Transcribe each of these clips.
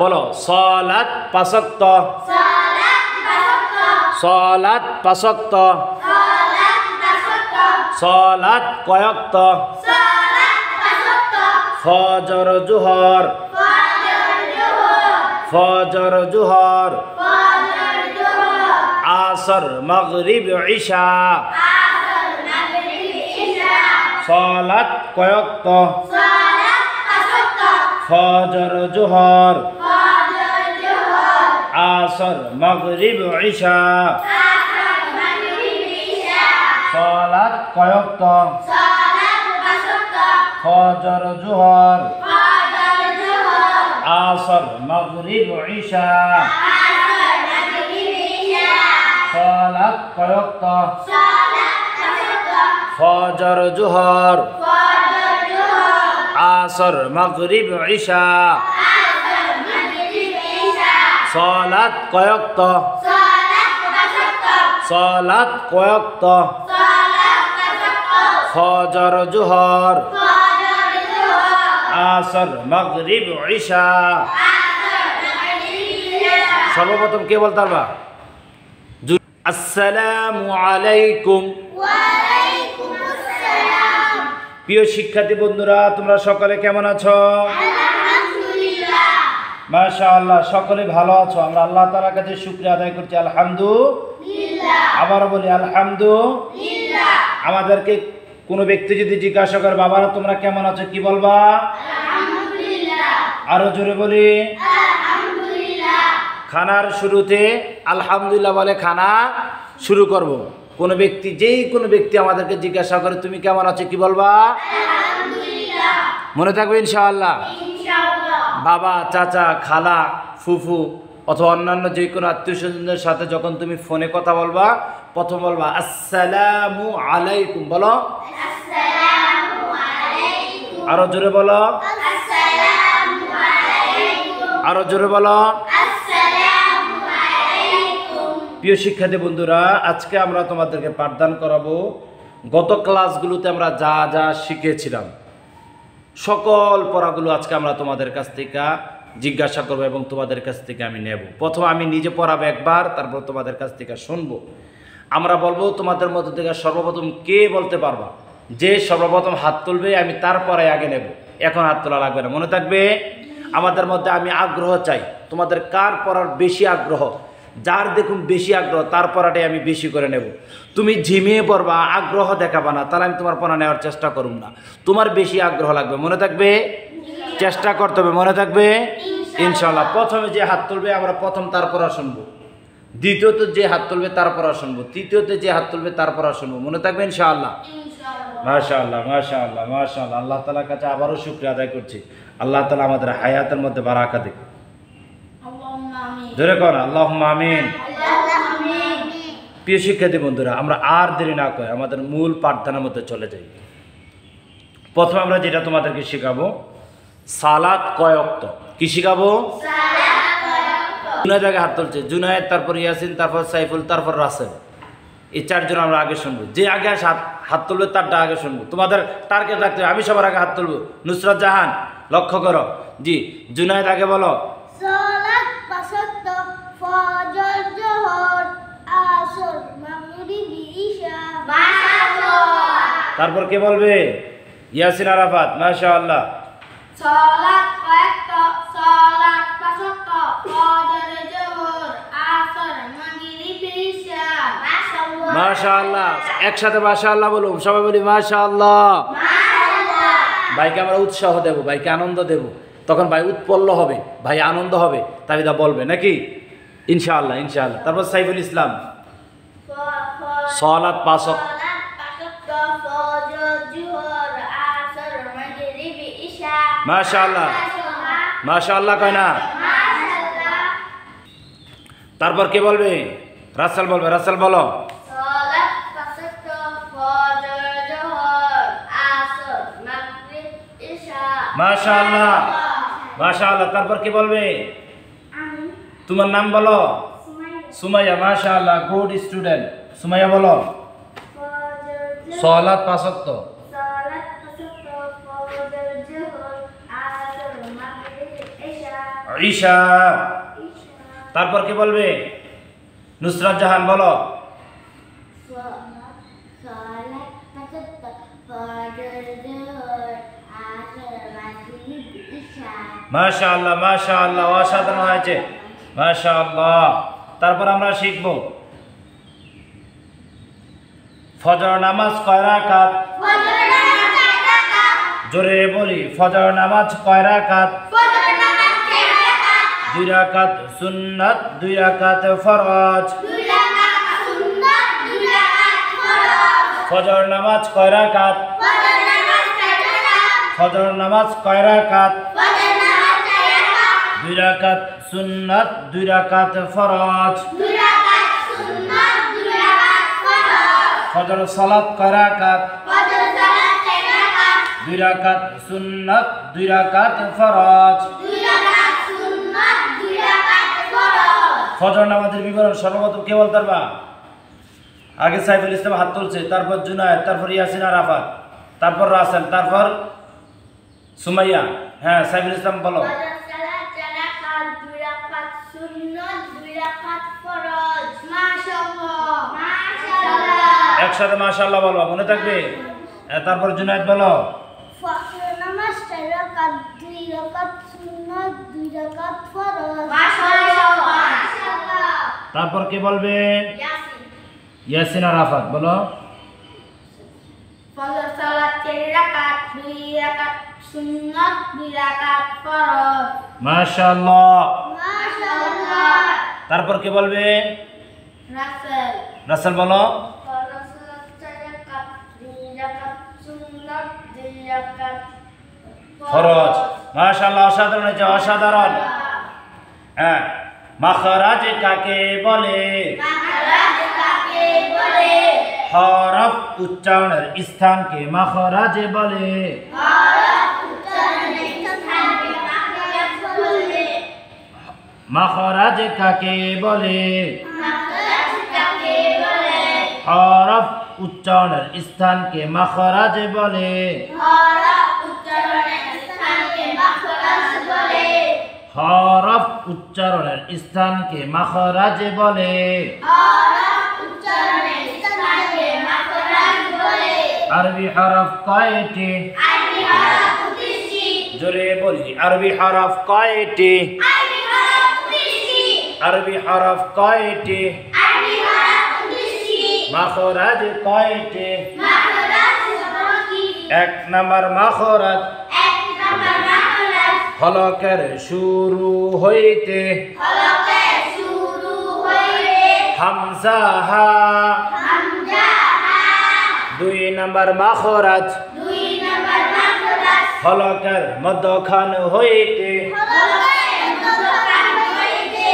বলো সালাত পাঁচ ওয়াক্ত সালাত পাঁচ ওয়াক্ত সালাত কয় ওয়াক্ত ফজর জোহর ফজর জোহর আসর মাগরিব ইশা সালাত কয় ওয়াক্ত ফজর জোহর আসর মাগরিব ইশা সালাত কয় ওয়াক্ত ফজর জোহর আসর মাগরিব ইশা সালাত কয় ওয়াক্ত ফজর জোহর আসর মাগরিব ইশা সালাত কয় ওয়াক্ত সালাত কয় ওয়াক্ত ফজর জোহর আসর মাগরিব ইশা সর্বপ্রথম কে বলতে পারবা আসসালামু আলাইকুম প্রিয় শিক্ষার্থী বন্ধুরা তোমরা সকলে কেমন আছো মাশাআল্লাহ সকলে ভালো আছো আমরা আল্লাহ তাআলার কাছে শুকরিয়া আদায় করছি আলহামদুলিল্লাহ আবার বলি আলহামদুলিল্লাহ আমাদেরকে কোনো ব্যক্তি যদি জিজ্ঞাসা করে বাবারা তোমরা কেমন আছো কি বলবা আলহামদুলিল্লাহ আরো জোরে বলি আলহামদুলিল্লাহ খানার শুরুতে আলহামদুলিল্লাহ বলে খানা শুরু করব কোনো ব্যক্তি যেই কোনো ব্যক্তি আমাদেরকে জিজ্ঞাসা করে তুমি কেমন আছো কি বলবা আলহামদুলিল্লাহ মনে থাকবে ইনশাআল্লাহ ইনশাআল্লাহ বাবা চাচা খালা ফুফু অথবা অন্যান্য যে কোনো আত্মীয়স্বজনদের সাথে যখন তুমি ফোনে কথা বলবা প্রথম বলবা আসসালামু আলাইকুম বলো আসসালামু আলাইকুম আরো জোরে বলো আসসালামু আলাইকুম আরো জোরে বলো আসসালামু আলাইকুম প্রিয় শিক্ষার্থী বন্ধুরা আজকে আমরা তোমাদেরকে পাঠদান করাবো গত ক্লাসগুলোতে আমরা যা যা শিখেছিলাম সকল পড়াগুলো আজকে আমরা তোমাদের কাছ থেকে জিজ্ঞাসা করবো এবং তোমাদের কাছ থেকে আমি নেব প্রথম আমি নিজে পড়াবো একবার তারপর তোমাদের কাছ থেকে শুনবো আমরা বলবো তোমাদের মধ্যে থেকে সর্বপ্রথম কে বলতে পারবা যে সর্বপ্রথম হাত তুলবে আমি তারপরে আগে নেব এখন হাত তোলা লাগবে না মনে থাকবে আমাদের মধ্যে আমি আগ্রহ চাই তোমাদের কার পড়ার বেশি আগ্রহ যার দেখুন বেশি আগ্রহ তার পড়াটাই আমি বেশি করে নেব তুমি ঝিমিয়ে পড়বা আগ্রহ দেখাবা না তাহলে আমি তোমার পড়া নেওয়ার চেষ্টা করুম না তোমার বেশি আগ্রহ লাগবে মনে থাকবে চেষ্টা করতে হবে মনে থাকবে ইনশাআল্লাহ প্রথমে যে হাত তুলবে আমরা প্রথম তার পড়া শুনবো দ্বিতীয়ত যে হাত তুলবে তার পড়া শুনবো তৃতীয়তে যে হাত তুলবে তার পড়া শুনবো মনে থাকবে ইনশাআল্লাহ মাশাআল্লাহ মাশাআল্লাহ মাশাআল্লাহ আল্লাহ তাআলার কাছে আবারও শুকরিয়া আদায় করছি আল্লাহ তাআলা আমাদের হায়াতের মধ্যে বারাকা দিক আল্লাহুম্মা আমিন জোরে কোন আল্লাহুম্মা আমিন প্রিয় শিক্ষার্থী বন্ধুরা আমরা আর দেরি না করে আমাদের মূল পাঠদানের মধ্যে চলে যাই প্রথমে আমরা যেটা তোমাদেরকে শেখাবো সালাত কয় ওয়াক্ত কি শেখাবো জুনায়েদ আগে হাত তুলছে জুনায়েদ তারপর ইয়াসিন তারপর সাইফুল তারপর রাসেল এই চারজন আমরা আগে শুনবো যে আগে হাত তুলবে তারটা আগে শুনবো তোমাদের টার্গেট রাখতে হবে আমি সবার আগে হাত তুলবো নুসরাত জাহান লক্ষ্য করো জি জুনায়েদ আগে বলো সালাত পাঁচ ওয়াক্ত ফজর জোহর আসর মাগরিব ইশা মাশাআল্লাহ তারপর কে বলবে ইয়াসিন আরাফাত মাশাআল্লাহ সালাত ওয়াক্ত সালাত পাঁচ ওয়াক্ত ফজর জোহর আসর মাগরিব ইশা মাশাআল্লাহ মাশাআল্লাহ একসাথে মাশাআল্লাহ বলুন সবাই বলি মাশাআল্লাহ মাশাআল্লাহ ভাইকে আমরা উৎসাহ দেব ভাইকে আনন্দ দেব তখন ভাই উৎপল্ল হবে ভাই আনন্দ হবে তাই দা বলবে নাকি ইনশাআল্লাহ ইনশাআল্লাহ তারপর সাইফুল ইসলাম সালাত পাঁচ ওয়াক্ত ফজর জোহর আসর মাগরিব ইশা মাশাআল্লাহ মাশাআল্লাহ কয় না মাশাআল্লাহ তারপর কে বলবে রাসেল বলবে রাসেল বলো সালাত পাঁচ ওয়াক্ত ফজর জোহর আসর মাগরিব ইশা মাশাআল্লাহ মাশাআল্লাহ তারপর কে বলবে আমি তোমার নাম বলো সুমাইয়া সুমাইয়া মাশাআল্লাহ গুড স্টুডেন্ট সুমাইয়া বলো ফজর সালাত পাঁচ ওয়াক্ত সালাত পাঁচ ওয়াক্ত ফজর জোহর আসর মাগরিব ইশা ঈশা। তারপর কি বলবে? নুসরাত জাহান বলো। মাশাআল্লাহ মাশাআল্লাহ, অসাধারণ হয়েছে, মাশাআল্লাহ। তারপর আমরা শিখব ফজর নামাজ কয় রাকাত? জোরে বলি, ফজর নামাজ কয় রাকাত? 2 রাকাত সুন্নাত, 2 রাকাত ফরজ। ফজর নামাজ কয় রাকাত? ফজর নামাজ কয় রাকাত? 2 রাকাত সুন্নাত, 2 রাকাত ফরজ। ফজর সালাত কয় রাকাত? 2 রাকাত সুন্নাত, 2 রাকাত ফরজ। ফজর নামাজের বিবরণ সর্বপ্রথম কে বলতে পারবা? আগে সাইফুল ইসলাম হাত তুলছে, তারপর জুনায়েদ, তারপর ইয়াসিন আরাফাত, তারপর রাসেল, তারপর সুমাইয়া। হ্যাঁ, সাইফুল ইসলাম বলো। একসাথে মাশাআল্লাহ বলো, মনে থাকবে। তারপর জুনায়েদ বলো। ফজর নামাজ 4 রাকাত, 2 রাকাত সুন্নাত, 2 রাকাত ফরজ। তারপর কে বলবে? ইয়াসিন আরাফাত বলো। ফজর সালাত 4 রাকাত, 2 রাকাত সুন্নাত, 2 রাকাত ফরজ। মাশাআল্লাহ। মাশাআল্লাহ। তারপর কে বলবে? রাসেল। রাসেল বলো। ফজর সালাত 4 রাকাত, 2 রাকাত সুন্নাত, 2 রাকাত ফরজ। মাশাআল্লাহ, অসাধারণ হয়েছে, অসাধারণ। হ্যাঁ, মাখরাজ কাকে বলে? মাখরাজ কাকে বলে? হরফ উচ্চারণের স্থানকে মাখরাজ বলে। হরফ উচ্চারণের স্থানকে মাখরাজ বলে। মাখরাজ কাকে বলে? মাখরাজ কাকে বলে? হরফ উচ্চারণের স্থানকে মাখরাজ বলে। হরফ উচ্চারণের স্থানকে মাখরাজ বলে। হরফ উচ্চারণের স্থানকে মাখরাজ বলে। হরফ উচ্চারণের স্থানকে মাখরাজ বলে। আরবি হরফ কয়টি? আরবি হরফ 30টি। জোরে বলি, আরবি হরফ কয়টি? আরবি হরফ 30টি। আরবি হরফ কয়টি? আরবি হরফ 30টি। মাখরাজ কয়টি? মাখরাজ 17টি। 1 নম্বর মাখরাজ 1 নম্বর মাখরাজ হলকের শুরু হইতে হলকের শুরু হইতে হামজা হা। হামজা হা। 2 নম্বর মাখরাজ 2 নম্বর মাখরাজ হলকের মধ্যখান হইতে হলকের মধ্যখান হইতে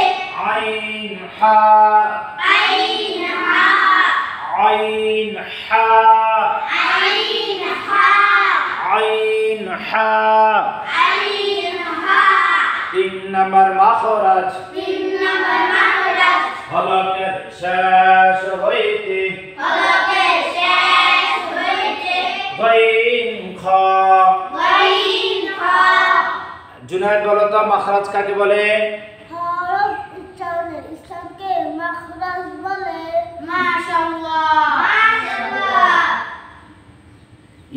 আইন হা। আইন হা। আইন হা। আইন হা। আইন হা। আইন হা। 3 নম্বর মাখরাজ 3 নম্বর মাখরাজ হলকের শেষ হইতে হলকের শেষ হইতে গাইন খা। গাইন হা। জুনায়েদ বলো তো, মাখরাজ কাকে বলে? হরফ উচ্চারণের স্থানকে মাখরাজ বলে। মাশাআল্লাহ। মাশাআল্লাহ।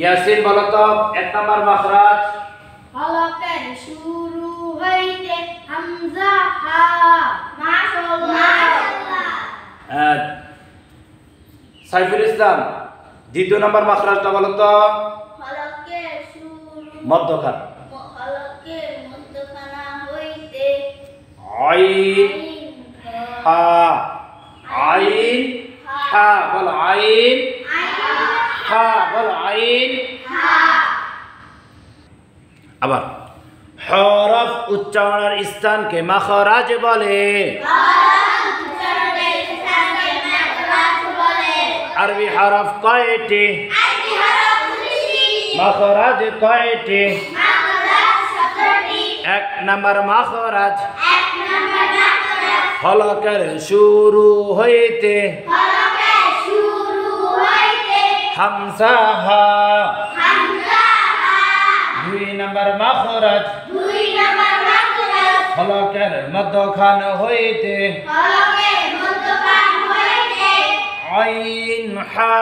ইয়াসিন বলো তো, 1 নম্বর মাখরাজ হলকের শুরু হইতে হামজা হা। মাশাআল্লাহ। মাশাআল্লাহ। সাইফুল ইসলাম 2 নম্বর মাখরাজটা বলো তো। হলকের শুরু মধ্যখান হলকের মধ্যখানা হইতে আইন হা। আইন হা বলো, আইন হা বলো, আইন। আবার হরফ উচ্চারণের স্থানকে মাখরাজ বলে। আরবি হরফ কয়টি? মাখরাজ কয়টি? 1 নম্বর মাখরাজ হলকের শুরু হইতে হামজা হা। 2 নম্বর মাখরাজ হলকের মধ্যখান হইতে আইন হা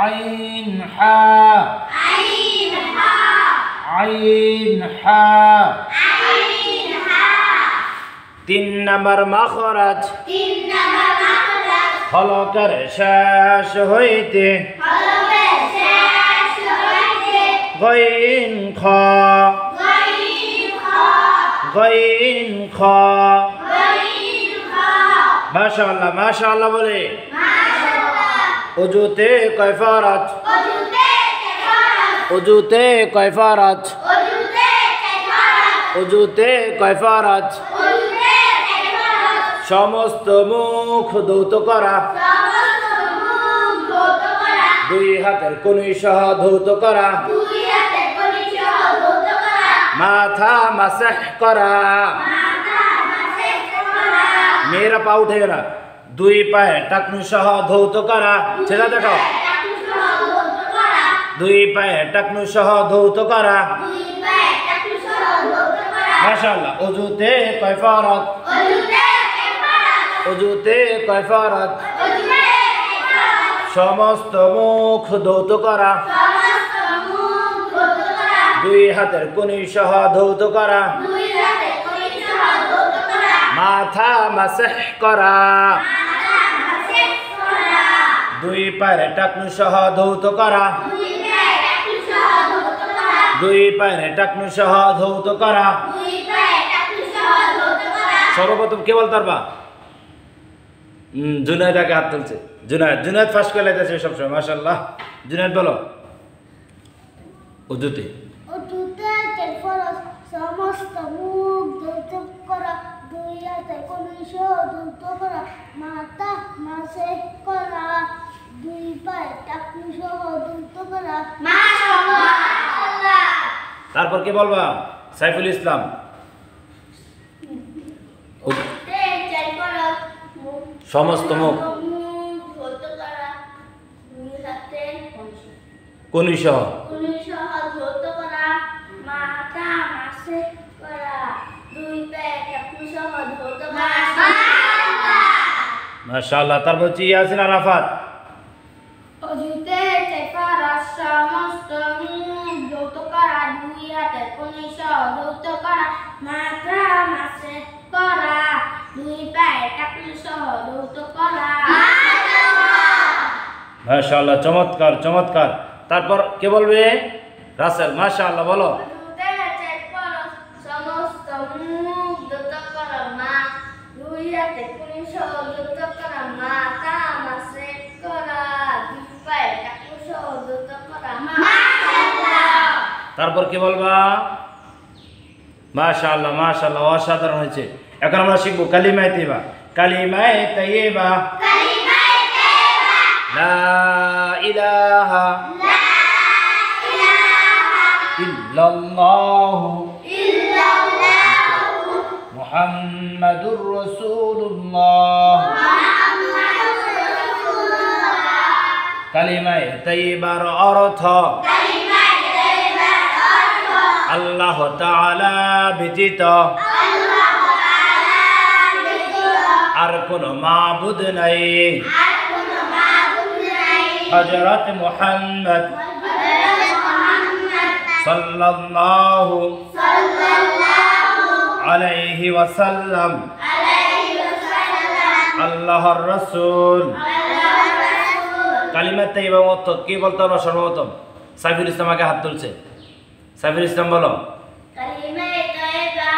আইন হা আইন হা 3 নম্বর মাখরাজ হলকের শেষ হইতে গইন খ গইন খ মাশাআল্লাহ মাশাআল্লাহ বলে ওজুতে কয় ফরজ ওজুতে কয় ফরজ ওজুতে কয় ফরজ সমস্ত মুখ ধৌত করা দুই হাতের কনুই সহ ধৌত করা মাথা মাসহ করা মেয়েরা পা উঠে না দুই পায়ে টাকনু সহ ধৌত করা ছেলে দেখো দুই পায়ে টাকনু সহ ধৌত করা মাশাআল্লাহ ওজুতে কয় ফরজ ওজুতে কয় ফরজ সমস্ত মুখ ধৌত করা দুই হাতের কনুই সহ ধৌত করা মাথা মাসহ করা দুই পায়ের টাকনু সহ ধৌত করা দুই পায়ের টাকনু সহ ধৌত করা সর্বপ্রথম কে বলতে পারবা জুনায়েদ আগে হাত তুলছে জুনায়েদ ফার্স্ট করে লাইতেছে সবসময় মাশাআল্লাহ জুনায়েদ বলো ওজুতে সমস্ত মুখ ধৌত করা দুই হাতে কনুই সহ ধৌত করা মাথা মাসহ করা দুই পায়ে টাকনু সহ ধৌত করা মাশাআল্লাহ তারপর কি বলবা সাইফুল ইসলাম সমস্ত মুখ কনুই সহ মাশাআল্লাহ তারপর হচ্ছে ইয়াসিন আরাফাত অজুতে ফরজ সমস্ত মুখ ধৌত করা দুই হাতে কনুই সহ ধৌত করা মাথা মাসহ করা দুই পায়ে টাকনু সহ ধৌত করা মাশাআল্লাহ চমৎকার চমৎকার তারপর কে বলবে রাসেল মাশাআল্লাহ বলো সমস্ত মুখ ধৌত করা মা দুই হাতে কনুই সহ ধৌত করা মাথা মাসহ করা দুই পায়ে টাকনু সহ ধৌত করা মাশাআল্লাহ তারপর কি বলবা মাশাআল্লাহ মাশাআল্লাহ অসাধারণ হয়েছে এখন আমরা শিখবো কালিমায়ে তাইয়্যিবা কালিমায়ে তাইয়্যিবা লা ইলাহা ইল্লাল্লাহু মুহাম্মাদুর রাসূলুল্লাহ কালিমায়ে তাইয়্যিবার অর্থ আল্লাহ তাআলা ব্যতীত আর কোন মাবুদ নাই হযরত মুহাম্মদ সাল্লাল্লাহু আলাইহি ওয়াসাল্লাম আল্লাহর রাসূল কালিমায়ে তাইয়্যিবা অর্থ কি বলতে হবে সর্বপ্রথম সাইফুল ইসলাম আগে হাত তুলছে সাইফুল ইসলাম বলো কালিমায়ে তাইয়্যিবা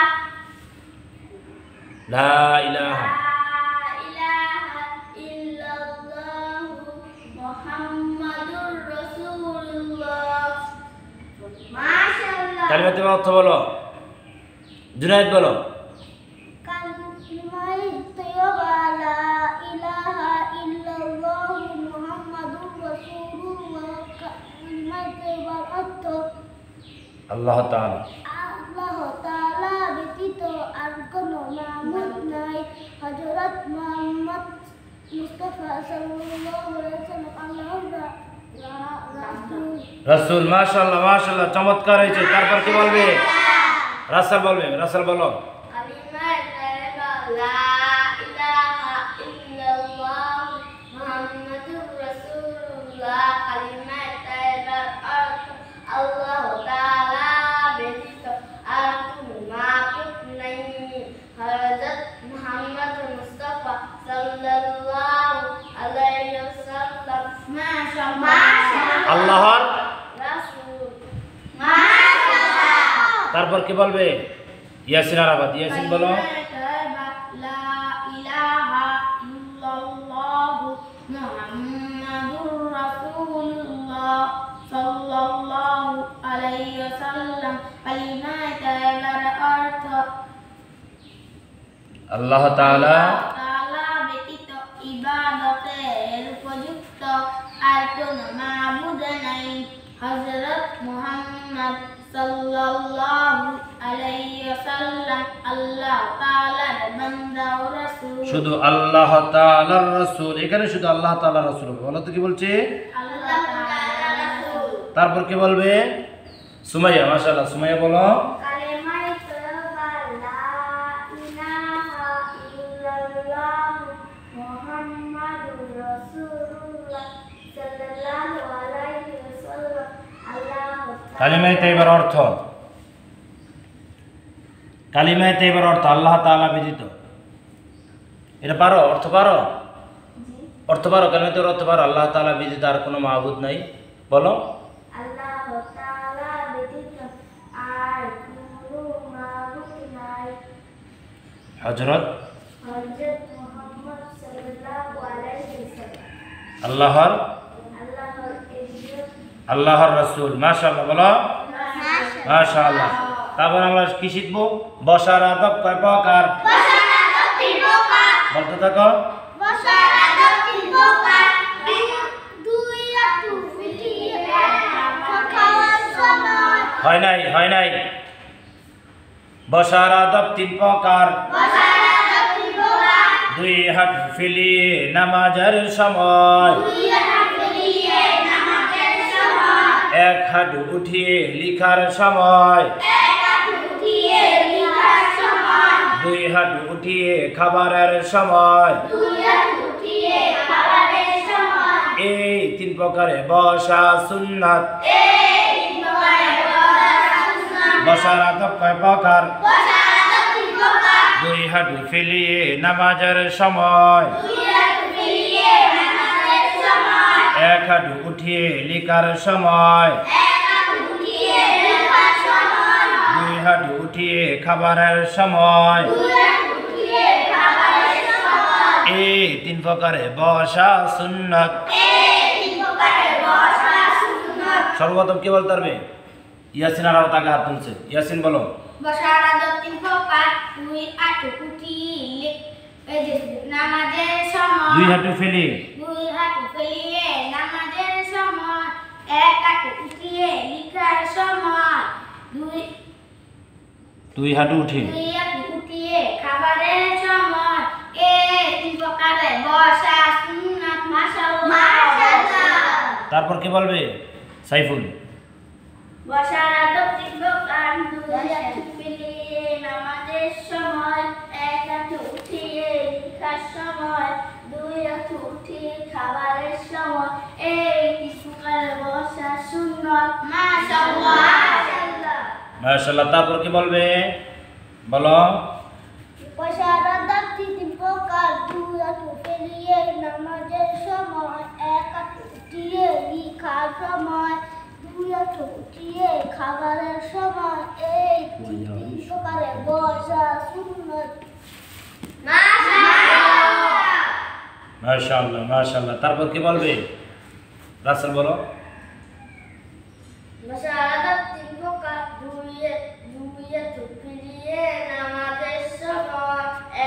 লা ইলাহা কালিমায়ে তাইয়্যিবা অর্থ বলো জুনায়েদ বলো কালিমায়ে তাইয়্যিবা লা ইলাহা ইল্লাল্লাহু মুহাম্মাদুর রাসূলুল্লাহ কালিমায়ে তাইয়্যিবার অর্থ আল্লাহ তাআলা ব্যতীত আর কোনো মাবুদ নাই হযরত মুহাম্মদ মুস্তাফা সাল্লাল্লাহু আলাইহি ওয়াসাল্লাম আল্লাহর রাসূল রাসূল মাশাআল্লাহ মাশাআল্লাহ চমৎকার হয়েছে তারপর কি বলবে রাসেল বলবে, রাসেল বলো। কালিমা তাইবা লা ইলাহা ইল্লাল্লাহ মুহাম্মাদুর রাসূলুল্লাহ। কালিমা তাইবার অর্থ আল্লাহ তাআলা ব্যতীত আর কোনো মাবুদ নাই। হযরত মুহাম্মদ মুস্তাফা সাল্লাল্লাহু আলাইহি ওয়াসাল্লাম মাশাআল্লাহ আল্লাহর রাসূল। মাশাআল্লাহ। তারপর কি বলবে? ইয়াসিন আরাফাত, ইয়াসিন বলো। লা ইলাহা ইল্লাল্লাহ মুহাম্মাদুর রাসূলুল্লাহ সাল্লাল্লাহু আলাইহি ওয়াসাল্লাম। কালিমা তাইবার অর্থ আল্লাহ তাআলা তাআলা ব্যতীত ইবাদতের উপযুক্ত আর কোনো মাবুদ নাই। হযরত মুহাম্মদ সাল্লাল্লাহু আলাইহি ওয়াসাল্লাম আল্লাহ তাআলার বান্দা ও রাসূল। শুধু আল্লাহ তাআলার রাসূল, এখানে শুধু আল্লাহ তাআলার রাসূল বলো তো কি বলছে? আল্লাহ তাআলার রাসূল। তারপর কি বলবে? সুমাইয়া, মাশাআল্লাহ, সুমাইয়া বলো। কালিমা তাইবা লা ইলাহা ইল্লাল্লাহ মুহাম্মাদুর রাসূলুল্লাহ সাল্লাল্লাহু আলাইহি ওয়াসাল্লাম। কালিমা তাইবার অর্থ, কালিমা তাইবার অর্থ আল্লাহ তাআলা ব্যতীত। এটা পারো? অর্থ পারো? অর্থ পারো? কালিমা তাইবার অর্থ পারো? আল্লাহ তাআলা ব্যতীত আর কোনো মাবুদ নাই, বলো। আল্লাহ তাআলা ব্যতীত আর কোনো মাবুদ নাই। হযরত মুহাম্মদ সাল্লাল্লাহু আলাইহি ওয়াসাল্লাম আল্লাহর ইজ্জত। আল্লাহর রাসূল। মাশাআল্লাহ বলো। মাশাআল্লাহ। তারপর আমরা কি শিখবো? বসার আদব কয় প্রকার? বসার আদব তিন প্রকার। বলতে থাকো। বসার আদব তিন প্রকার। দুই একটু ফিরিয়ে খাওয়ার সময়। হয় নাই, হয় নাই। বসার আদব তিন প্রকার। বসার আদব তিন প্রকার। দুই হাত ফেলিয়ে নামাজের সময়। দুই হাত ফেলিয়ে নামাজের সময়। এক হাত উঠিয়ে লিখার সময়। এক হাত উঠিয়ে লিখার সময়। দুই হাত উঠিয়ে খাবারের সময়। দুই হাত উঠিয়ে খাবারের সময়। এই তিন প্রকারে বসা সুন্নাত। এই তিন প্রকারে বসা সুন্নাত। বসার আদব কয় প্রকার? বসার আদব তিন প্রকার। দুই হাত ফেলিয়ে নামাজের সময়। দুই হাত ফেলিয়ে নামাজের সময়। এক হাত উঠিয়ে লিখার সময়। এক হাত উঠিয়ে লেখার সময়। দুই হাত উঠিয়ে খাবারের সময়। দুই হাত উঠিয়ে খাবারের সময়। এই তিন প্রকারে বসা সুন্নাত। এই তিন প্রকারে বসা সুন্নাত। সর্বপ্রথম কি বলতে পারবে? ইয়াসিন আর তাকে হাত তুলছে, ইয়াসিন বলো। বসার আদব তিন প্রকার। দুই হাত উঠিয়ে নামাজের সময়। দুই হাঁটু ফেলি। দুই হাত ফেলিয়ে নামাজের সময়। এক হাত উঠিয়ে লিখার সময়। দুই হাঁটু উঠি। দুই হাত উঠিয়ে খাবারের সময়। এই তিন প্রকারে বসা সুন্নাত। মাশাআল্লাহ। তারপর কি বলবে? সাইফুল। বসার আদব তিন প্রকার। দুই হাত ফেলিয়ে নামাজের সময়। এক হাত উঠিয়ে লিখার সময়। দুই হাত উঠিয়ে খাবারের সময়। এই তিন প্রকারে বসা সুন্নাত। মাশাআল্লাহ। মাশাআল্লাহ। তারপর কি বলবে? বলো। বসার আদব তিন প্রকার। দুই হাত ফেলিয়ে নামাজের সময়। এক হাত উঠিয়ে লিখার সময়। দুই হাত উঠিয়ে খাবারের সময়। এই তিন প্রকারে বসা সুন্নাত। মাশাআল্লাহ, মাশাআল্লাহ। তারপর কি বলবে? রাসেল বলো। বসার আদব তিন প্রকার। দুই হাত ফেলিয়ে নামাজের সময়।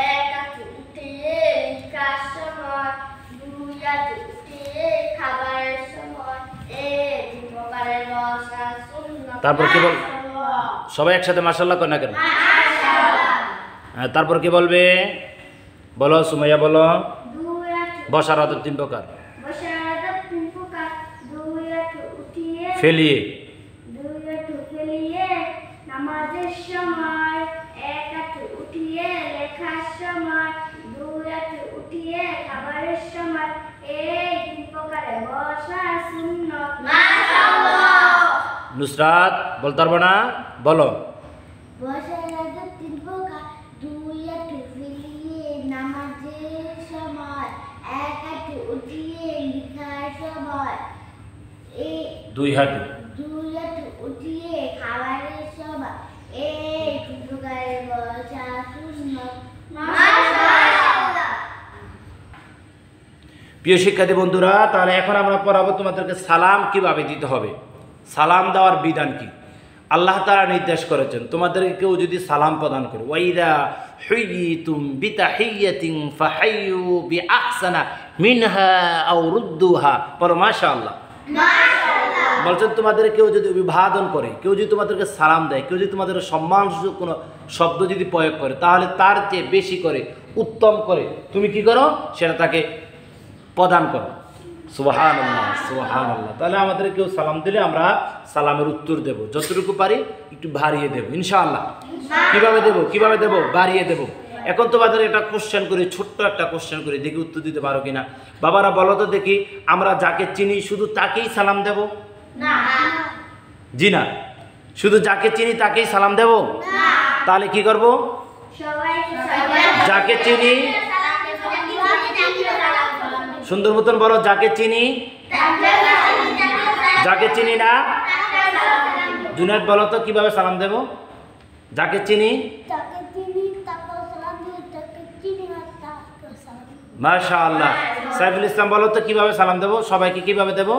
এক হাত উঠিয়ে লিখার সময়। দুই হাত উঠিয়ে খাবারের সময়। এই তিন প্রকারে বসা সুন্নাত। তারপর কি বল? সবাই একসাথে মাশাআল্লাহ কয় না কেন? হ্যাঁ, তারপর কি বলবে? বলো, সুমাইয়া বলো। দুই হাত বসার আদব তিন প্রকার। বসার আদব তিন প্রকার। দুই হাত উঠিয়ে ফেলিয়ে দুই হাত ফেলিয়ে নামাজের সময়। বসা সুন্নত মাশাআল্লাহ। নুসরাত বলতে পারবো না, বলো। বসার আগে 3 প্রকার, 2 হাঁটু ফেলিয়ে নামাজের সময়, 1 হাঁটু উঠিয়ে লিখার সময়, 2 হাঁটু 2 হাঁটু উঠিয়ে খাবারের সময়, এই 3 প্রকারের বসা সুন্নত মাশাআল্লাহ। প্রিয় শিক্ষার্থী বন্ধুরা, তাহলে এখন আমরা পড়াবো তোমাদেরকে সালাম কিভাবে দিতে হবে, সালাম দেওয়ার বিধান কি। আল্লাহ তাআলা নির্দেশ করেছেন তোমাদেরকে কেউ যদি সালাম প্রদান করে, ওয়াইদা হুইয়িতুম বিতাহিয়াতিন ফাহাইয়ু বিআহসানা মিনহা আও রুদ্দুহা, পড়ো মাশাআল্লাহ। বলছেন তোমাদের কেউ যদি অভিবাদন করে, কেউ যদি তোমাদেরকে সালাম দেয়, কেউ যদি তোমাদের সম্মানসূচক কোনো শব্দ যদি প্রয়োগ করে, তাহলে তার চেয়ে বেশি করে উত্তম করে তুমি কি করো, সেটা তাকে প্রদান করো। সুবহানাল্লাহ সুবহানাল্লাহ। তাহলে আমাদের কেউ সালাম দিলে আমরা সালামের উত্তর দেব, যতটুকু পারি একটু বাড়িয়ে দেব ইনশাআল্লাহ। কিভাবে দেব, বাড়িয়ে দেব। এখন তোমাদের একটা কোশ্চেন করি, ছোট্ট একটা কোশ্চেন করি, দেখি উত্তর দিতে পারো কিনা। বাবারা বলো তো দেখি, আমরা যাকে চিনি শুধু তাকেই সালাম দেব? না। জি না, শুধু যাকে চিনি তাকেই সালাম দেব? না। তাহলে কি করব? সবাই যাকে চিনি, সুন্দর মতন বলো, যাকে চিনি, যাকে চিনি না। জুনায়েদ বলো তো কিভাবে সালাম দেব? যাকে চিনি, মাশাআল্লাহ। সাইফুল ইসলাম বলো তো কিভাবে সালাম দেব, সবাইকে কিভাবে দেব?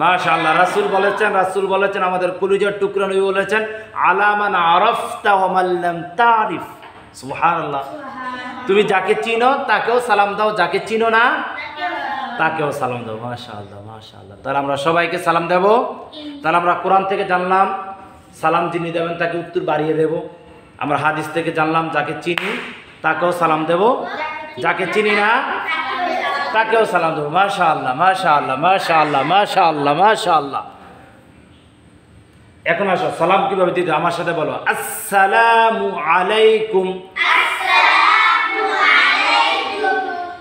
মাশাআল্লাহ। রাসূল বলেছেন আমাদের কলিজার টুকরা নবী বলেছেন, আলামান আরাফতা ওয়া মান লাম তারিফ। সুবহানাল্লাহ। তুমি যাকে চিনো তাকেও সালাম দাও, যাকে চিনো না তাকেও সালাম দাও। মাশাআল্লাহ মাশাআল্লাহ। তাহলে আমরা সবাইকে সালাম দেব। তাহলে আমরা কোরআন থেকে জানলাম সালাম যিনি দেবেন তাকে উত্তর বাড়িয়ে দেব। আমরা হাদিস থেকে জানলাম যাকে চিনি তাকেও সালাম দেব, যাকে চিনি না তাকেও সালাম দেব। মাশাআল্লাহ মাশাআল্লাহ মাশাআল্লাহ মাশাআল্লাহ মাশাআল্লাহ। এখন আসো সালাম কিভাবে দিতে, আমার সাথে বলো, আসসালামু আলাইকুম।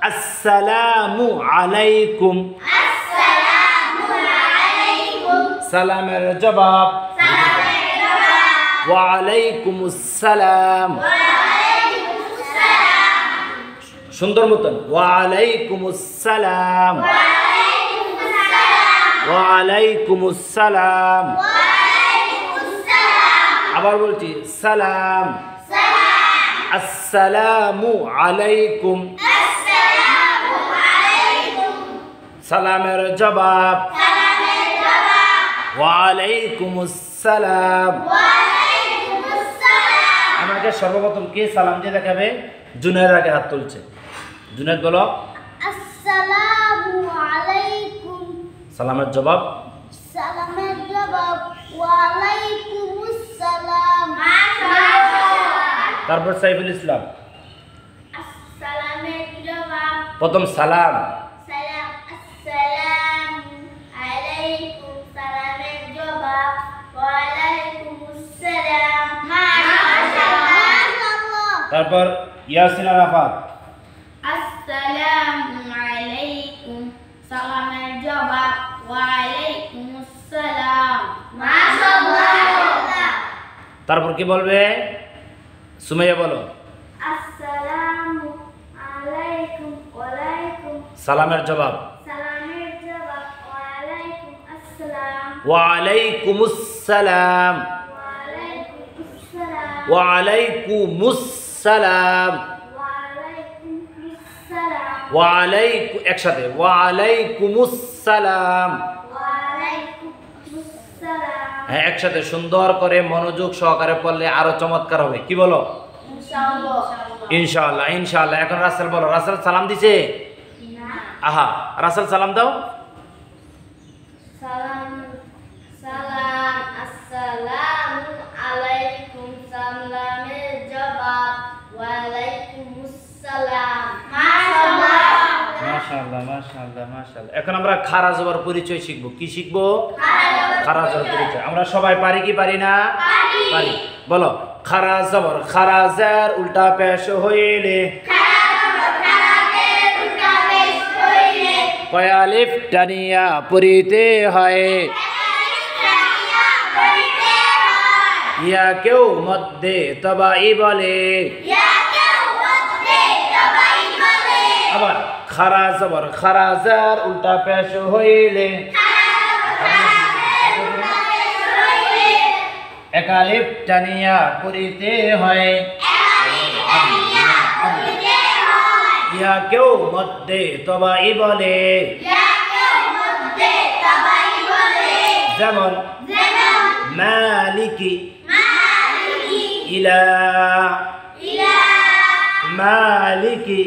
আসসালামু আলাইকুম। সালামের জবাব ওয়া আলাইকুমুস সালাম। সুন্দর মতন, ওয়া আলাইকুমুস সালাম। ওয়া আলাইকুমুস সালাম। আবার বলছি, সালাম। আসসালামু আলাইকুম। সালামের জবাব ওয়া আলাইকুমুস সালাম। আমাকে সর্বপ্রথম কে সালাম দিয়ে দেখাবে? জুনায়েদ আগে হাত তুলছে। জুনায়েদ বলো, আসসালামু আলাইকুম। সালামের জবাব ওয়া আলাইকুমুস সালাম। মাশাআল্লাহ। তারপর সাইফুল ইসলাম, আসসালামের জবাব প্রথম সালাম, সালাম। আসসালামু আলাইকুম। সালামের জবাব ওয়া আলাইকুমুস সালাম। মাশাআল্লাহ। তারপর ইয়াসিন আরাফাত, আসসালামু আলাইকুম। সালামের জবাব ওয়া আলাইকুমুস সালাম। মাশাআল্লাহ। তারপর কি বলবে? সুমাইয়া বলো, আসসালামু আলাইকুম। ওয়া আলাইকুম। সালামের জবাব সালামের জবাব ওয়া আলাইকুম আসসালাম। ওয়া আলাইকুমুস সালাম। ওয়া আলাইকুমুস সালাম। ওয়া আলাইকুমুস সালাম। ওয়া আলাইকুমুস সালাম। ওয়া আলাইকু, একসাথে, ওয়া আলাইকুমুস সালাম। ওয়া আলাইকুমুস সালাম। হ্যাঁ, একসাথে সুন্দর করে মনোযোগ সহকারে পড়লে আরো চমৎকার হবে। কি বলো? ইনশাআল্লাহ। ইনশাআল্লাহ ইনশাআল্লাহ। এখন রাসেল বলো, রাসেল সালাম দিছে? না। আহা, রাসেল সালাম দাও। সালাম। সালাম। আসসালামু আলাইকুম। সালামের জবাব ওয়া আলাইকুমুস সালাম। মাশাআল্লাহ। মাশাআল্লাহ মাশাআল্লাহ মাশাআল্লাহ। এখন আমরা খারা জবর পরিচয় শিখব। কি শিখব? খারা জবর পরিচয়। আমরা সবাই পারি কি পারি না? পারি। বলো, খারা জবর খারা জার উল্টা পেশ হইলে, খারা জবর খারা কয় আলিফ টানিয়া পড়িতে হয় ইয়াকেও মধ্যে তবাই বলে আবার খারা জবর খারাজার উল্টা পেশ হইলে এক আলিফ টানিয়া পড়িতে হয় ইয়াকেও মধ্যে তবাই বলে যেমন মালিকি ইলা মালিকি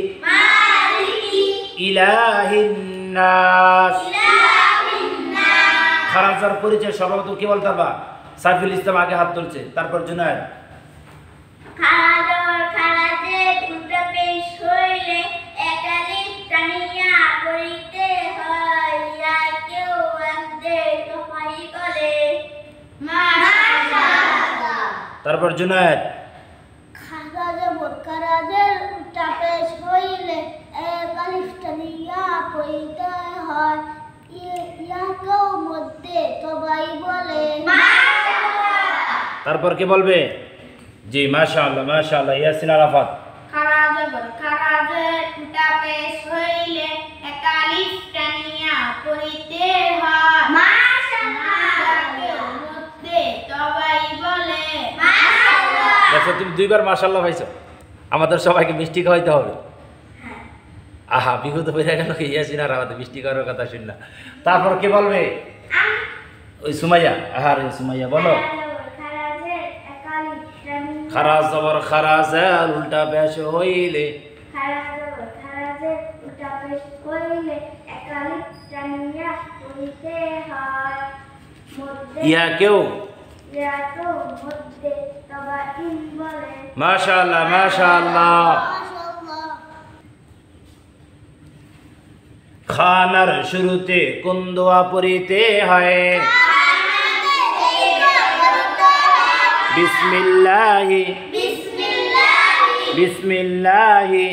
ইলাহিন নাস খারাজার পরিচয় সর্বপ্রথম কি বলতে পারবা? সাইফুল ইসলাম আগে হাত তুলছে, তারপর জুনায়েদ। তারপর জুনায়েদ। তারপর কি বলবে? জি মাশাআল্লাহ মাশাআল্লাহ। ইয়াসিন আরাফাত। আচ্ছা তুমি দুইবার মাশাআল্লাহ ভাইছো, আমাদের সবাইকে মিষ্টি খাওয়াইতে হবে। আহা বিহুত হয়ে গেল ইয়াসিন আরাফাত মিষ্টি খাওয়ার কথা শুন না। তারপর কি বলবে? ওই সুমাইয়া। আহার সুমাইয়া বলো। খারাজ জবর খারাজাল উল্টা পেশ হইলে ইয়াকেও মাশাআল্লাহ মাশাআল্লাহ। খানার শুরুতে কোন দোয়া পড়িতে হয়? বিসমিল্লাহি বিসমিল্লাহি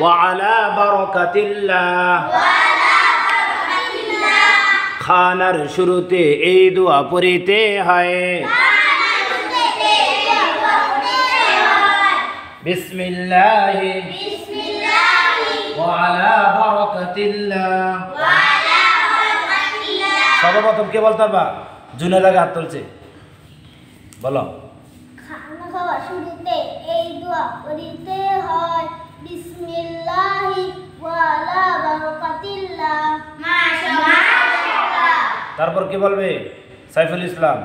ওয়া আলা বারাকাতিল্লাহ। খানার শুরুতে এই দোয়া পড়িতে হয়। বিসমিল্লাহি ওয়া আলা বারাকাতিল্লাহ। সর্বপ্রথম কে বলতে পারবা? জুনায়েদ আগে হাত তুলছে, বলো। খানা খাওয়ার শুরুতে এই দোয়া পড়িতে হয়। বিসমিল্লাহি ওয়া আলা বারাকাতিল্লাহ। মাশাআল্লাহ। তারপর কি বলবে? সাইফুল ইসলাম।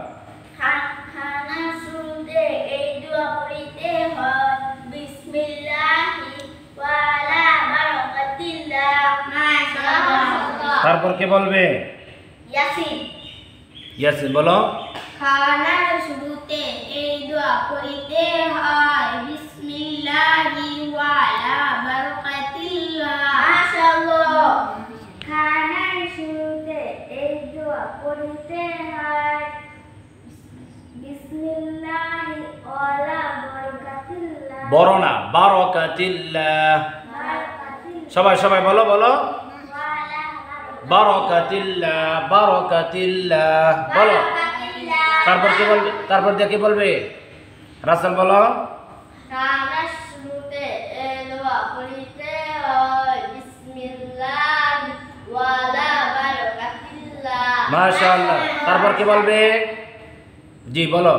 খানা শুরুতে এই দোয়া পড়িতে হয়। বিসমিল্লাহি ওয়া আলা বারাকাতিল্লাহ। মাশাআল্লাহ। তারপর কে বলবে? ইয়াসিন। ইয়াসিন বলো। খানার শুরুতে এই দোয়া পড়িতে হয়। বিসমিল্লাহি ওয়া আলা বারাকাতিল্লাহ। মাশাআল্লাহ। খানার শুরুতে এই দোয়া পড়িতে হয়। বিসমিল্লাহি ওয়া আলা বারাকাতিল্লাহ। বড় না বারাকাতিল্লাহ। সবাই সবাই বলো বলো। বারাকাতিল্লাহ বারাকাতিল্লাহ বলো। তারপর কি বলবে? তারপর দিয়ে কি বলবে? রাসেল বলো। খানার শুরুতে এই দোয়া পড়িতে হয়। বিসমিল্লাহি ওয়া আলা বারাকাতিল্লাহ। মাশাআল্লাহ। তারপর কি বলবে? জি বলো।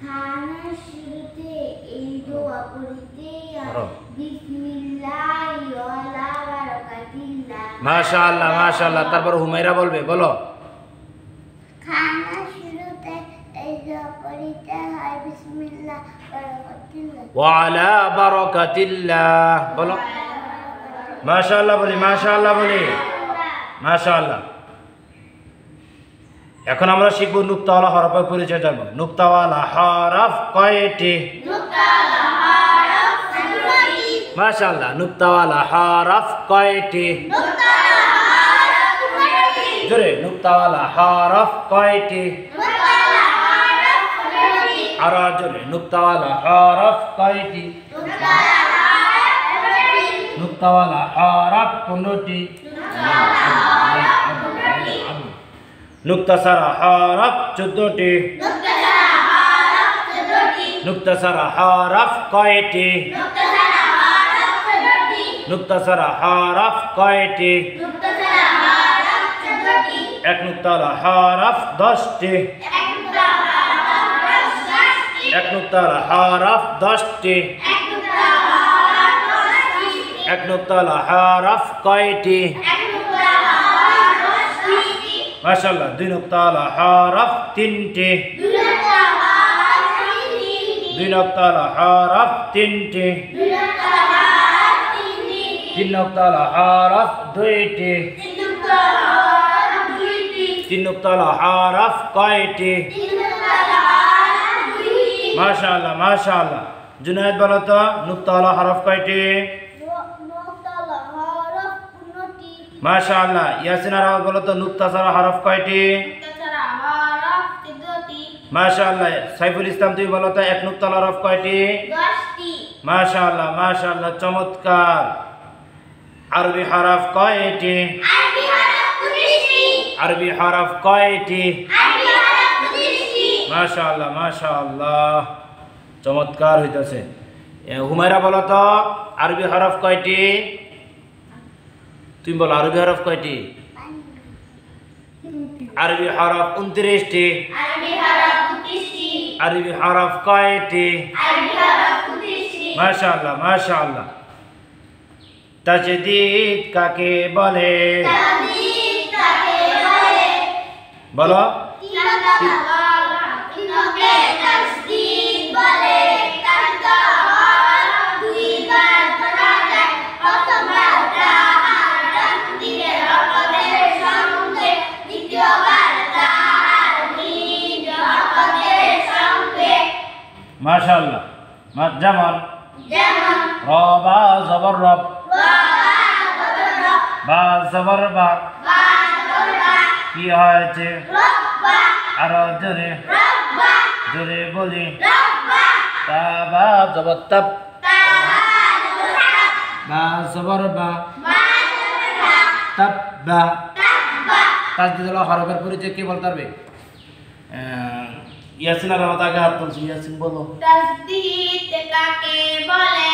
খানার শুরুতে এই দোয়া পড়িতে হয়। বলো। বিসমিল্লাহি ওয়া আলা বারাকাতিল্লাহ। মাশাআল্লাহ মাশাআল্লাহ। তারপর হুমায়রা বলবে, বলো। খানার শুরুতে এই দোয়া পড়িতে হয়। বিসমিল্লাহ বারাকাতিল্লাহ। ওয়া আলা বারাকাতিল্লাহ বলো। মাশাআল্লাহ বলি মাশাআল্লাহ বলি মাশাআল্লাহ। এখন আমরা শিখব নুক্তাওয়ালা হরফের পরিচয় জানবো। নুক্তাওয়ালা হরফ কয়টি? নুক্তাওয়ালা হরফ 10টি। মাশাআল্লাহ। নুক্তাওয়ালা হরফ কয়টি? নুক্তাওয়ালা হরফ 10টি। জোরে। নুক্তাওয়ালা হরফ কয়টি? নুক্তাওয়ালা হরফ 10টি। আরো জোরে। নুক্তাওয়ালা হরফ কয়টি? নুক্তাওয়ালা হরফ 10টি। নুক্তাওয়ালা হরফ 15টি নুক্তাসারা হরফ 14টি নুক্তাসারা হরফ কয়টি নুক্তাসারা হরফ কয়টি এক নুক্তাওয়ালা হরফ 10টি এক নুক্তাওয়ালা হরফ 10টি এক নুক্তাওয়ালা হরফ কয়টি মাশাআল্লাহ দুই নুক্তাওয়ালা হরফ 3টি দুই নুক্তাওয়ালা হরফ 3টি তিন নুক্তাওয়ালা হরফ 2টি তিন নুক্তাওয়ালা হরফ কয়টি মাশাআল্লাহ মাশাআল্লাহ জুনায়েদ বলো তো নুক্তাওয়ালা হরফ কয়টি মাশাআল্লাহ ইয়াসিন আর বলো তো নুক্তাসারা হরফ কয়টি মাশাআল্লাহ সাইফুল ইসলাম তুমি বলো তো এক নুক্তাওয়ালা হরফ কয়টি মাশাআল্লাহ মাশাআল্লাহ চমৎকার আরবি হরফ কয়টি আরবি হরফ কয়টি মাশাআল্লাহ মাশাআল্লাহ চমৎকার হইতাছে হুমায়রা বলো তো আরবি হরফ কয়টি তুমি বলো আরবি হরফ কয়টি আরবি হরফ 29টি আরবি হরফ কয়টি মাশাআল্লাহ মাশাআল্লাহ তাজদীদ কাকে বলে বলো মাশাআল্লাহ যেমন রবা জবর রব বা জবর বা কি হয়েছে আরো জোরে জোরে বলি তাবা জবর তাব বা জবর বা তাব বা তাজদীদ হরফের পরিচয় কি বলতে পারবে ইয়াসিন আর আগে হাত তুলছি ইয়াসিন বলো তাজদীদ কাকে বলে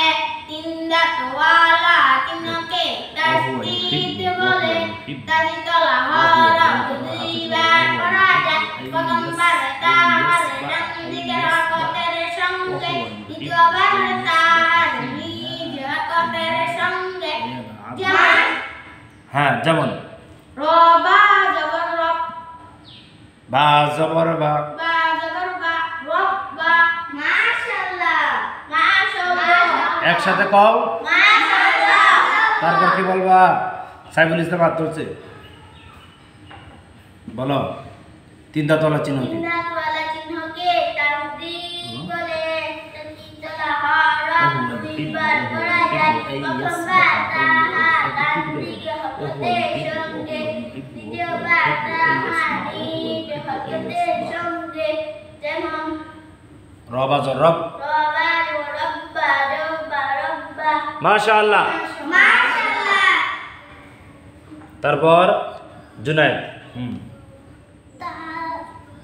তিন দাঁতওয়ালা তিনকে তাজদীদ বলে তাজদীদওয়ালা হরফ দুইবার পড়া যায় প্রথমবার তার ডান দিকের হরফের সঙ্গে দ্বিতীয়বার তার নিজ হরফের সঙ্গে যেমন হ্যাঁ যেমন রবা জবর রব বা জবর বা একসাথে কও তারপর কি বলবা সাইফুল ইসলাম হাত তুলছে বলো তিন দাঁতওয়ালা চিহ্ন কি চিহ্নকে তাজদীদ বলে তাজদীদওয়ালা হরফ দুইবার পড়া যায় প্রথমবার তার ডান দিকে হরফের সঙ্গে দ্বিতীয়বার তার নিজ হরফের সঙ্গে যেমন রবা জরব মাশাআল্লাহ তারপর জুনায়েদ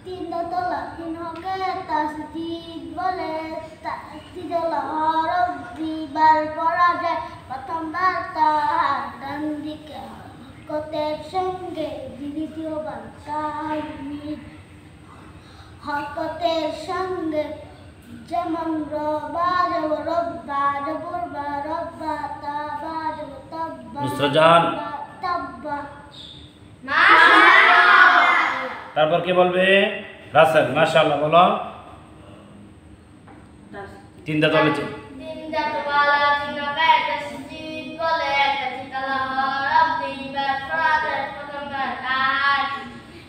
তিন দাঁতওয়ালা চিহ্নকে তাজদীদ বলে তাজদীদওয়ালা হরফ দুইবার পড়া যায় প্রথমবার তার ডান দিকে হরফের সঙ্গে দ্বিতীয়বার তার নিজ হরফের সঙ্গে যেমন রবা জবর রব্বা জবর বা রব্বা তাবা জবর তাব্বা নুসরাজান তাব্বা মাশাআল্লাহ তারপর কি বলবে রাসেল মাশাআল্লাহ বলো তিন দাঁতওয়ালা চিহ্ন তিন দাঁতওয়ালা চিহ্নকে তাজদীদ বলে তাজদীদওয়ালা হরফ দুইবার পড়া যায় প্রথমবার তার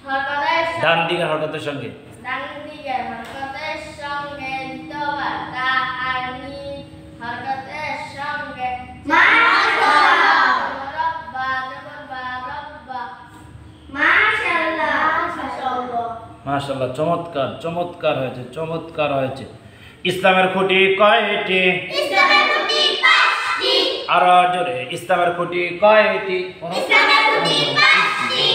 হরফের ডান দিকের হরকতের সঙ্গে ডান দিকের হরফের সঙ্গে দ্বিতীয়বার তার নিজ হরফের সঙ্গে মাশাআল্লাহ রব্বা জবর বা রব্বা মাশাআল্লাহ মাশাআল্লাহ মাশাআল্লাহ চমৎকার চমৎকার হয়েছে চমৎকার হয়েছে ইসলামের খুঁটি কয়টি ইসলামের খুঁটি 5টি আর জোরে ইসলামের খুঁটি কয়টি? ইসলামের খুঁটি পাঁচটি।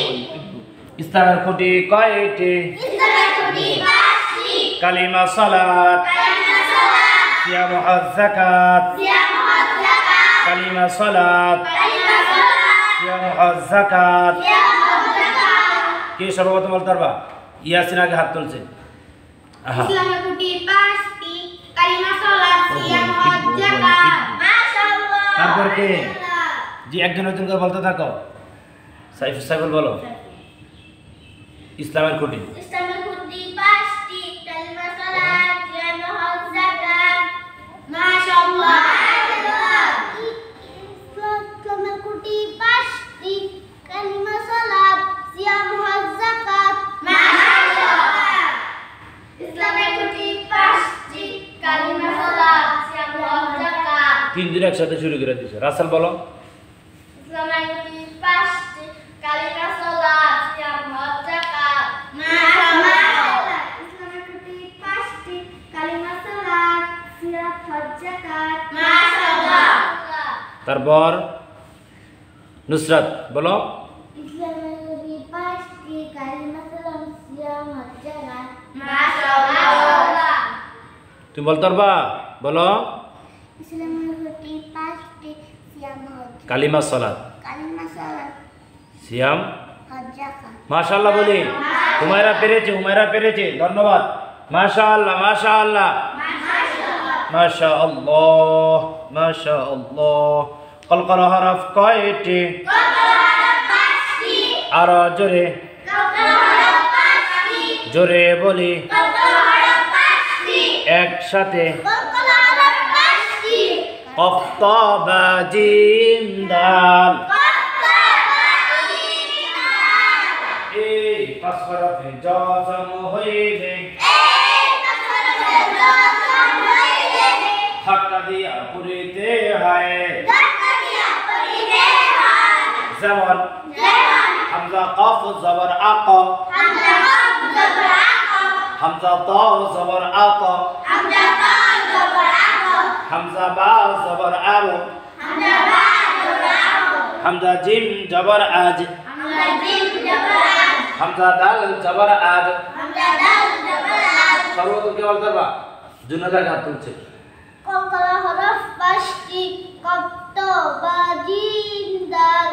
ইসলামের খুঁটি কয়টি? ইসলামের খুঁটি পাঁচটি। কালিমা সালাত, কালিমা সালাত, সিয়াম হজ যাকাত। সিয়াম হজ যাকাত। কালিমা সালাত, কালিমা সালাত, সিয়াম হজ যাকাত। সিয়াম হজ যাকাত। কে সর্বপ্রথম বলতে পারবা? ইয়াসিন আগে হাত তুলছে। আহা, ইসলামের খুঁটি পাঁচটি। কালিমা সালাত, সিয়াম হজ যাকাত। মাশাআল্লাহ। তারপর কে? মাশাআল্লাহ। জি একজন একজন করে বলতে থাকো। সাইফুল বলো। ইসলামের খুঁটি। ইসলামের খুঁটি পাঁচটি। কালিমা সালাত, সিয়াম হজ যাকাত। মাশাআল্লাহ। ইসলামের খুঁটি পাঁচটি। কালিমা সালাত, সিয়াম হজ যাকাত। মাশাআল্লাহ। ইসলামের খুঁটি পাঁচটি। কালিমা সালাত, সিয়াম হজ যাকাত। তিনজন একসাথে শুরু করে দিছে। রাসেল বলো। ইসলামের খুঁটি পাঁচটি। কালিমা সালাত, সিয়াম হজ যাকাত। মাশাআল্লাহ। ইসলামের খুঁটি পাঁচটি। কালিমা সালাত, সিয়াম হজ যাকাত। মাশাআল্লাহ। তারপর নুসরাত বলো। ইসলামের খুঁটি পাঁচটি। কালিমা সালাত, সিয়াম হজ যাকাত। মাশাআল্লাহ। তুমি বলতে পারবা? বলো। ইসলামের খুঁটি পাঁচটি। সিয়াম হজ, কালিমা সালাত, কালিমা সালাত, সিয়াম। হজ যাকাত। মাশাআল্লাহ বলি। হুমায়রা পেরেছে। ধন্যবাদ। মাশাআল্লাহ। কলকলা হরফ কয়টি? আর জোরে জোরে বলি একসাথে। কফ ত বা জিম দাল। এই পাঁচ হরফে জজম হইলে ধাক্কা দিয়া পড়িতে হয়। যেমন হামজা কফ জবর আক, হামজা ত জবর আত, হামজা বা জবর আব, হামজা জিম জবর আজ, হামজা দাল জবর আজ। সর্বপ্রথম কে বলতে পারবা? জুনাদার হাত তুলছে। কলকলা হরফ পাঁচটি। কপ্ত বা জিম দাল।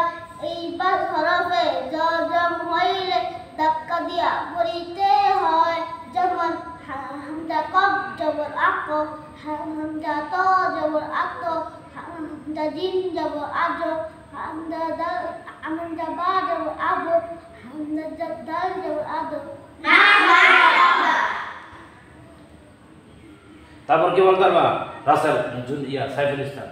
এই পাঁচ হরফে জজম হইলে ধাক্কা দিয়া পড়িতে হয়। যেমন হামজা কফ জবর আক, হামজা ত জবর আত, হামজা জিম জবর আজ, হামজা দাল, হামজা বা জবর আব, হামজা দাল জবর আদ। তারপর কি বলতে পারবা? রাসেল সাইফুল ইসলাম।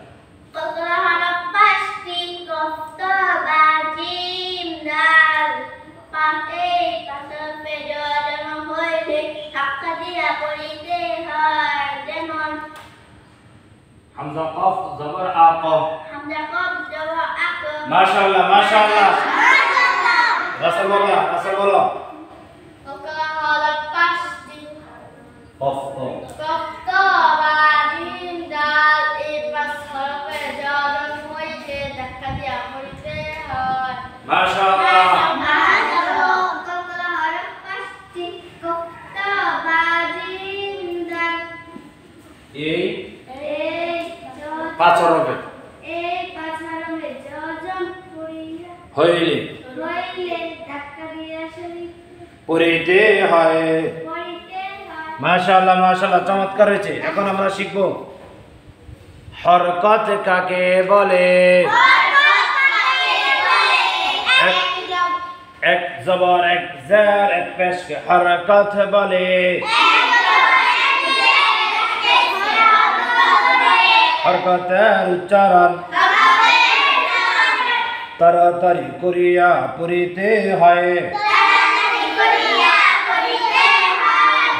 কলকলা হরফ পাঁচটি। কপ্ত বা জিম দাল। পাঁচে পাঁচে জজম হইলে ধাক্কা দিয়া পড়িতে হয়। যেমন হামজা কফ জবর আক। হামজা কফ জবর আক। মাশাআল্লাহ। রাসেল বলো। কলকলা হরফ পাঁচটি। কফ কপ্ত বা জিম দাল। এই পাঁচ হরফে জজম হইলে ধাক্কা দিয়া পড়িতে হয়। মাশাআল্লাহ। কলকলা হরফ পাঁচটি। কপ্ত বা জিম দাল। এই এই পাঁচ হরফে পাঁচ হরফে জজম হইলে হইলে ধাক্কা দিয়া পড়িতে হয়। পড়িতে হয়। মাশাআল্লাহ। চমৎকার হয়েছে। এখন আমরা শিখব হরকত কাকে বলে। এক জবর এক জের এক পেশকে হরকত বলে। হরকতের উচ্চারণ তাড়াতাড়ি করিয়া পড়িতে হয়।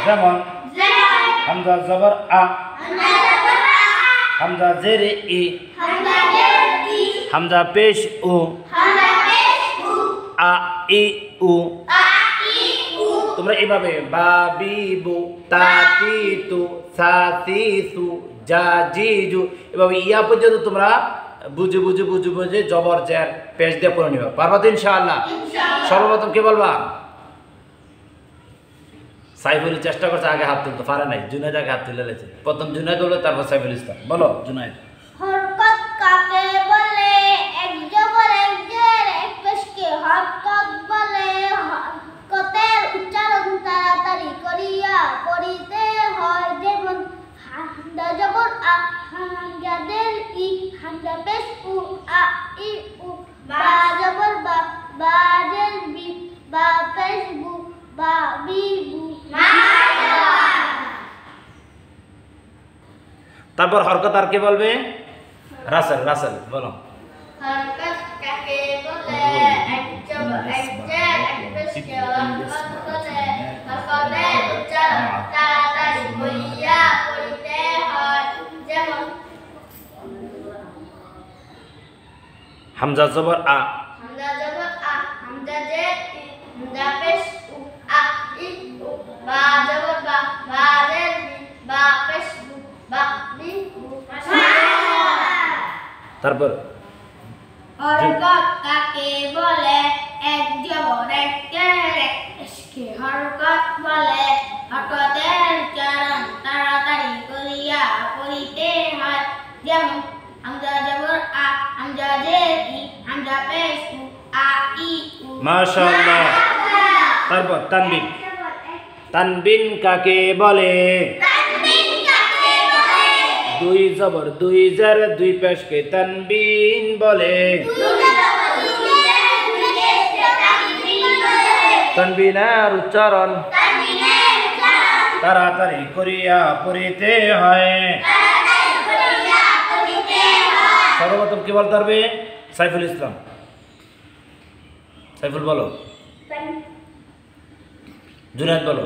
যেমন হামজা জবর আ, হামজা জেরে ই, হামজা পেশ উ, আ ই উ। তোমরা এভাবে বাবিবু তাতিতু সাতিসু জাজিজু এভাবে ইয়া পর্যন্ত তোমরা বুঝে বুঝে বুঝে বুঝে জবর জের পেশ দিয়ে পড়ে নিবা। পারবা তো ইনশাআল্লাহ? সর্বপ্রথম কে বলবা? সাইফুল চেষ্টা করছে, আগে হাত তুলতে পারে নাই, জুনাইদ আগে হাত তুলে লেছে। প্রথম জুনাইদ বলবে, তারপর সাইফুল ইসলাম। বলো জুনাইদ। হরকত কাকে বলে? এক জবর এক জের এক পেশকে হরকত বলে। হরকতের উচ্চারণ তাড়াতাড়ি করিয়া পড়িতে হয়, যেমন হামজা জবর আ, হামজাদের ই, হামজা পেশ উ, আ ই উ। বা জবর বা, বাজের বি, বা পেশ বু, বা বি বু। তারপর হরকত আর কে বলবে? রাসেল। রাসেল বলো। হরকত কাকে বলে? এক জবর এক জের এক পেশকে হরকত বলে। হরকতের উচ্চারণ তাড়াতাড়ি করিয়া পড়িতে হয়, যেমন হামজা জবর আ, হামজা জবর আ, হামজা জের ই, হামজা পেশ উ, আ ই উ। বা জবর বা, বাজের বি, বা পেশ বু, বা বি বু। তারপর হরকত কাকে বলে? এক জবর এক জের এক পেশকে হরকত বলে। হরকতের উচ্চারণ তাড়াতাড়ি করিয়া পড়িতে হয়, যেমন হামজা জবর আ, হামজা জের ই, হামজা পেশ উ, আ ই উ। মাশাআল্লাহ। তারপর তানবিন। তানবিন কাকে বলে? দুই জবর দুই জের দুই পেশকে তানবিন বলে। তানবিনের উচ্চারণ তাড়াতাড়ি করিয়া পড়িতে হয়। সর্বপ্রথম কি বলতে পারবে? সাইফুল ইসলাম। সাইফুল বলো। জুনাইদ বলো।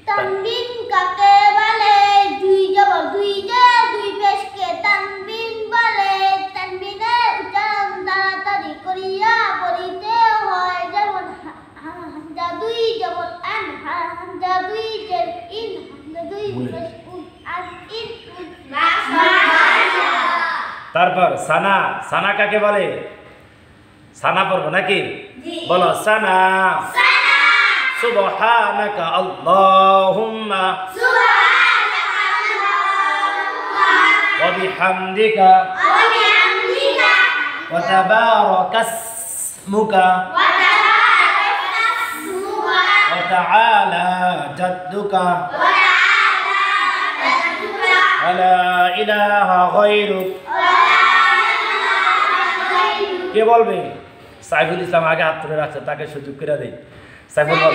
তানবিন কাকে বলে? দুই জবর দুই জের দুই পেশকে তানবিন বলে। তানবিনের উচ্চারণ তাড়াতাড়ি করিয়া পড়িতে হয়, যেমন হামজা দুই জবর আন, হামজা দুই জের ইন, হামজা দুই পেশ উ, আন ইন উ। তারপর সানা। সানা কাকে বলে? সানা পড়বো নাকি? বলো সানা। সুবহানাকা আল্লাহুম্মা ওয়া বিহামদিকা ওয়া তাবারাকা ইসমুকা ওয়া তাআলা জাদ্দুকা ওয়া লা ইলাহা গায়রুক। কে বলবে? সাইফুল ইসলাম আগে হাত তুলে রাখছে, তাকে সুযোগ করে দেই। সাইফুল বল।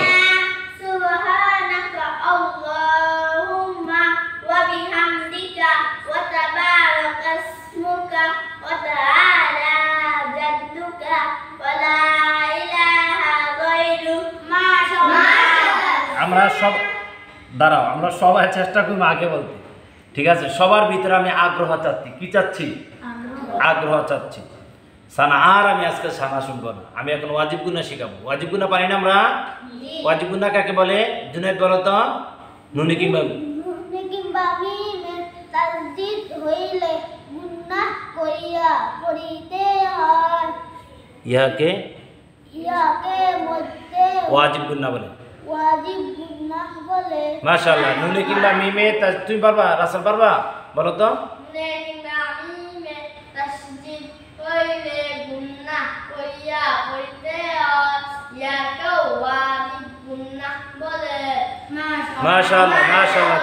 সুবহানাকা আল্লাহুম্মা ওয়া বিহামদিকা ওয়া তাবারাকা ইসমুকা ওয়া তাআলা জাদ্দুকা ওয়া লা ইলাহা গায়রুক। মাশাআল্লাহ। আমরা সব দাঁড়াও, আমরা সবাই চেষ্টা করব আগে বলতে, ঠিক আছে? সবার ভিতরে আমি আগ্রহ চাচ্ছি। কি চাচ্ছি? আগ্রহ চাচ্ছি। সানা আর আমি আজকে সানা শুনবো না, আমি এখন ওয়াজিব গুনা শিখাবো। ওয়াজিব গুনা পারি না আমরা? ওয়াজিব গুনা কাকে বলে? জুনাইদ বলো তো। নুনে কিংবা মিমে তাসদীদ হইলে গুনাহ করিয়া পড়িতে হয়, ইহাকে মধ্যে ওয়াজিব গুনা বলে। ওয়াজিব গুনাহ বলে। মাশাআল্লাহ। নুনে কিংবা মিমে তুমি পারবা? রাসেল পারবা? বলো তো। নুনে কিংবা মিমে তাসদীদ হইলে গুনাহ করিয়া পড়িতে হয়, ইয়াকে ওয়াজিব গুনাহ বলে। মাশাআল্লাহ মাশাআল্লাহ।